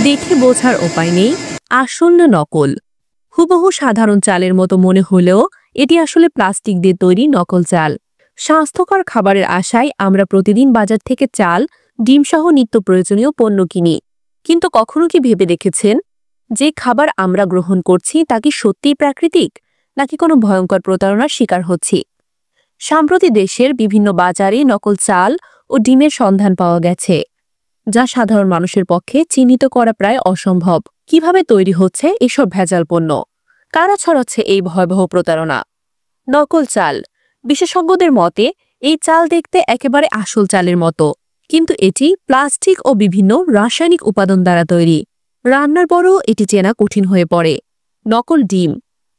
দেখে বোঝার উপায় নেই আসল না নকল। হুবহু সাধারণ চালের মতো মনে হলেও এটি আসলে প্লাস্টিক দিয়ে তৈরি নকল চাল। স্বাস্থ্যকর খাবারের আশায় আমরা প্রতিদিন বাজার থেকে চাল, ডিম সহ নিত্য প্রয়োজনীয় পণ্য কিনি। কিন্তু কখনো কি ভেবে দেখেছেন যে খাবার আমরা গ্রহণ করছি তা কি সত্যিই প্রাকৃতিক, নাকি কোনো ভয়ঙ্কর প্রতারণার শিকার হচ্ছি? সাম্প্রতি দেশের বিভিন্ন বাজারে নকল চাল ও ডিমের সন্ধান পাওয়া গেছে, যা সাধারণ মানুষের পক্ষে চিহ্নিত করা প্রায় অসম্ভব। কিভাবে তৈরি হচ্ছে এসব ভেজাল পণ্য? কারা ছড়াচ্ছে এই ভয়াবহ প্রতারণা? নকল চাল। বিশেষজ্ঞদের মতে এই চাল দেখতে একেবারে আসল চালের মতো, কিন্তু এটি প্লাস্টিক ও বিভিন্ন রাসায়নিক উপাদান দ্বারা তৈরি। রান্নার পরও এটি চেনা কঠিন হয়ে পড়ে। নকল ডিম।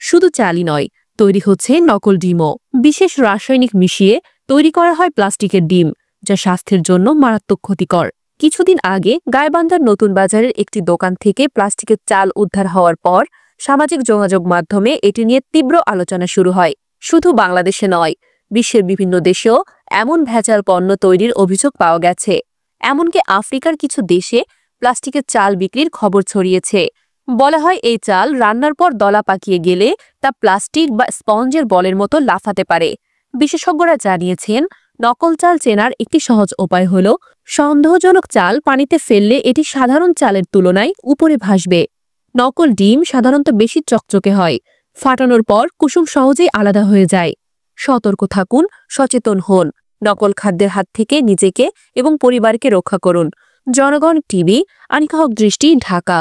শুধু চালই নয়, তৈরি হচ্ছে নকল ডিমও। বিশেষ রাসায়নিক মিশিয়ে তৈরি করা হয় প্লাস্টিকের ডিম, যা স্বাস্থ্যের জন্য মারাত্মক ক্ষতিকর। কিছুদিন আগে গাইবান্ধার নতুন বাজারের একটি দোকান থেকে প্লাস্টিকের চাল উদ্ধার হওয়ার পর সামাজিক যোগাযোগ মাধ্যমে এটি নিয়ে তীব্র আলোচনা শুরু হয়। শুধু বাংলাদেশে নয়, বিশ্বের বিভিন্ন দেশেও এমন ভেজাল পণ্য তৈরির অভিযোগ পাওয়া গেছে। এমনকি আফ্রিকার কিছু দেশে প্লাস্টিকের চাল বিক্রির খবর ছড়িয়েছে। বলা হয় এই চাল রান্নার পর দলা পাকিয়ে গেলে তা প্লাস্টিক বা স্পঞ্জের বলের মতো লাফাতে পারে। বিশেষজ্ঞরা জানিয়েছেন, নকল চাল চেনার একটি সহজ উপায় হল সন্দেহজনক চাল পানিতে ফেললে এটি সাধারণ চালের তুলনায় উপরে ভাসবে। নকল ডিম সাধারণত বেশি চকচকে হয়, ফাটানোর পর কুসুম সহজেই আলাদা হয়ে যায়। সতর্ক থাকুন, সচেতন হন। নকল খাদ্যের হাত থেকে নিজেকে এবং পরিবারকে রক্ষা করুন। জনগণ টিভি, আনিকা হক দৃষ্টি, ঢাকা।